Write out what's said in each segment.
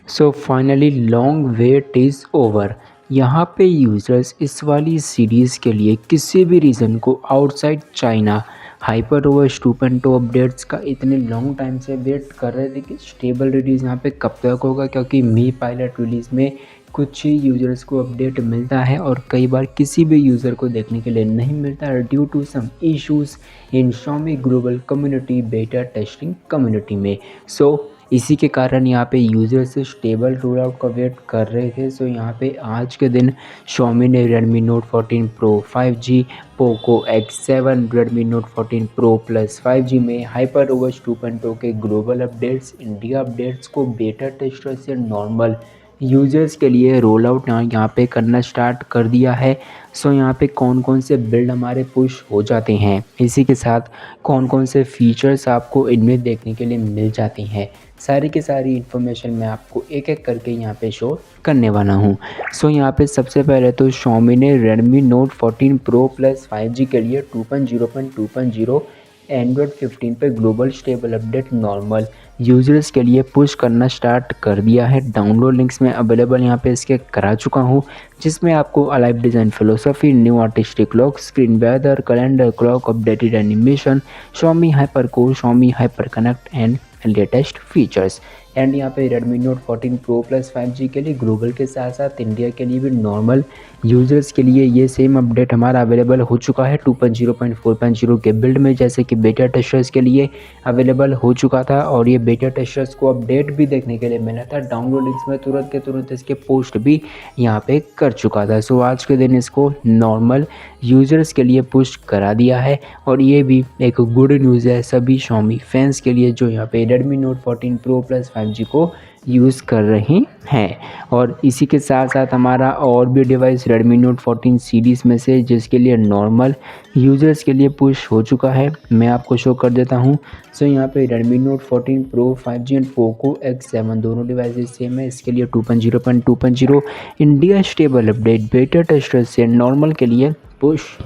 So finally long wait is over. यहाँ पे users इस वाली सीरीज़ के लिए किसी भी रीज़न को outside China hyper OS 2.2 updates का इतने लॉन्ग टाइम से वेट कर रहे थे कि स्टेबल रिलीज़ यहाँ पे कब तक होगा, क्योंकि मी पायलट रिलीज़ में कुछ ही यूज़र्स को अपडेट मिलता है और कई बार किसी भी यूज़र को देखने के लिए नहीं मिलता है due to some issues in Xiaomi global community beta testing community में। सो इसी के कारण यहाँ पे यूज़र्स स्टेबल रोल आउट का वेट कर रहे थे। सो यहाँ पे आज के दिन Xiaomi ने Redmi Note 14 Pro 5G, Poco X7, Redmi Note 14 Pro Plus 5G में हाइपर ओएस 2.0 के ग्लोबल अपडेट्स, इंडिया अपडेट्स को बेटा टेस्टर से नॉर्मल यूज़र्स के लिए रोल आउट यहाँ पे करना स्टार्ट कर दिया है। सो यहाँ पे कौन कौन से बिल्ड हमारे पुश हो जाते हैं, इसी के साथ कौन कौन से फीचर्स आपको इनमें देखने के लिए मिल जाती हैं, सारी की सारी इन्फॉर्मेशन मैं आपको एक एक करके यहाँ पे शो करने वाला हूँ। सो यहाँ पे सबसे पहले तो Xiaomi ने Redmi Note 14 Pro Plus 5G के लिए 2.0.2.0 एंड्रॉयड 15 पे global stable update normal users के लिए पुश करना स्टार्ट कर दिया है। डाउनलोड लिंक्स में अवेलेबल यहाँ पे इसके करा चुका हूँ, जिसमें आपको alive design philosophy, new artistic lock, screen weather, calendar clock, updated animation, Xiaomi hyper core, Xiaomi hyper connect and latest features. And यहाँ पे Redmi Note 14 Pro Plus 5G के लिए ग्लोबल के साथ साथ इंडिया के लिए भी नॉर्मल यूज़र्स के लिए ये सेम अपडेट हमारा अवेलेबल हो चुका है 2.0.4.0 के बिल्ड में, जैसे कि बेटा टेस्टर्स के लिए अवेलेबल हो चुका था। और ये बेटा टेस्टर्स को अपडेट भी देखने के लिए मिला था, डाउनलोड लिंक्स में तुरंत के तुरंत इसके पोस्ट भी यहाँ पे कर चुका था। सो आज के दिन इसको नॉर्मल यूज़र्स के लिए पुश करा दिया है और ये भी एक गुड न्यूज़ है सभी Xiaomi फैंस के लिए जो यहाँ पे Redmi Note 14 Pro Plus 5G को यूज़ कर रही हैं। और इसी के साथ साथ हमारा और भी डिवाइस Redmi Note 14 सीरीज़ में से जिसके लिए नॉर्मल यूज़र्स के लिए पुश हो चुका है, मैं आपको शो कर देता हूँ। सो यहाँ पे Redmi Note 14 Pro 5G and Poco X7 दोनों डिवाइसेस सेम है, इसके लिए 2.0.2.0 इंडिया स्टेबल अपडेट बेटा टेस्टर से नॉर्मल के लिए पुश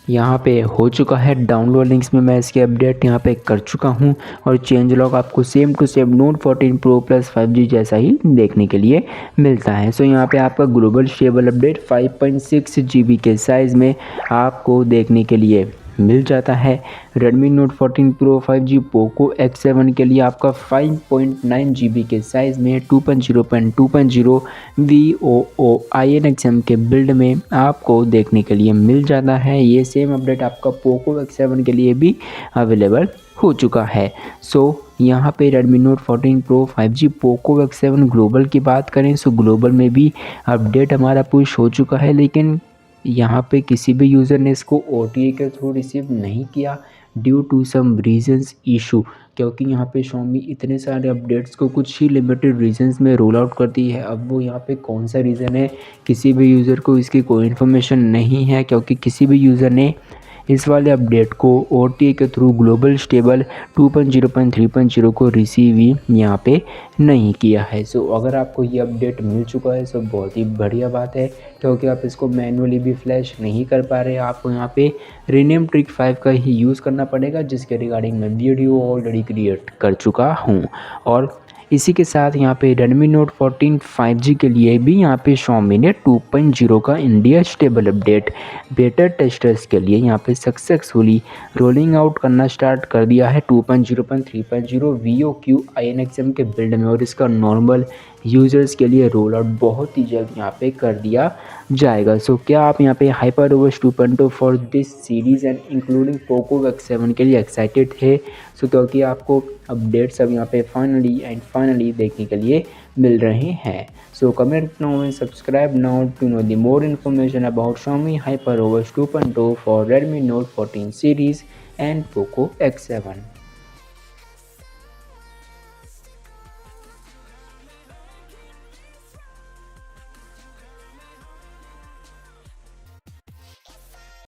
यहाँ पे हो चुका है। डाउनलोड लिंक्स में मैं इसके अपडेट यहाँ पे कर चुका हूँ और चेंज लॉग आपको same to same Note 14 Pro Plus 5G जैसा ही देखने के लिए मिलता है। सो यहाँ पे आपका ग्लोबल स्टेबल अपडेट 5.6 GB के साइज़ में आपको देखने के लिए मिल जाता है। Redmi Note 14 Pro 5G Poco X7 के लिए आपका 5.9 GB के साइज़ में 2.0.2.0 VOO INXM के बिल्ड में आपको देखने के लिए मिल जाता है। ये सेम अपडेट आपका Poco X7 के लिए भी अवेलेबल हो चुका है। सो यहाँ पे Redmi Note 14 Pro 5G Poco X7 global की बात करें सो ग्लोबल में भी अपडेट हमारा पुश हो चुका है, लेकिन यहाँ पे किसी भी यूज़र ने इसको OTA के थ्रू रिसीव नहीं किया due to some reasons issue, क्योंकि यहाँ पे Xiaomi इतने सारे अपडेट्स को कुछ ही लिमिटेड रीजंस में रोल आउट करती है। अब वो यहाँ पे कौन सा रीज़न है किसी भी यूज़र को इसकी कोई इन्फॉर्मेशन नहीं है, क्योंकि किसी भी यूज़र ने इस वाले अपडेट को OTA के थ्रू ग्लोबल स्टेबल 2.0.3.0 को रिसीव ही यहाँ पे नहीं किया है। सो अगर आपको ये अपडेट मिल चुका है सो बहुत ही बढ़िया बात है, क्योंकि आप इसको मैनुअली भी फ्लैश नहीं कर पा रहे, आपको यहाँ पे रीनेम ट्रिक 5 का ही यूज़ करना पड़ेगा, जिसके रिगार्डिंग मैं वीडियो ऑलरेडी क्रिएट कर चुका हूँ। और इसी के साथ यहाँ पे Redmi Note 14 5G के लिए भी यहाँ पे Xiaomi ने 2.0 का इंडिया स्टेबल अपडेट बेटा टेस्टर्स के लिए यहाँ पे सक्सेसफुली रोलिंग आउट करना स्टार्ट कर दिया है 2.0.3.0 VOQ INXM के बिल्ड में, और इसका नॉर्मल यूज़र्स के लिए रोल आउट बहुत ही जल्द यहाँ पे कर दिया जाएगा। सो क्या आप यहाँ पे hyper OS 2.0 for this series and including Poco X7 के लिए एक्साइटेड थे? सो क्योंकि आपको अपडेट्स अब यहाँ पे फाइनली देखने के लिए मिल रहे हैं। So comment now and subscribe now to know the more information about Xiaomi HyperOS 2.0 for Redmi Note 14 series and Poco X7.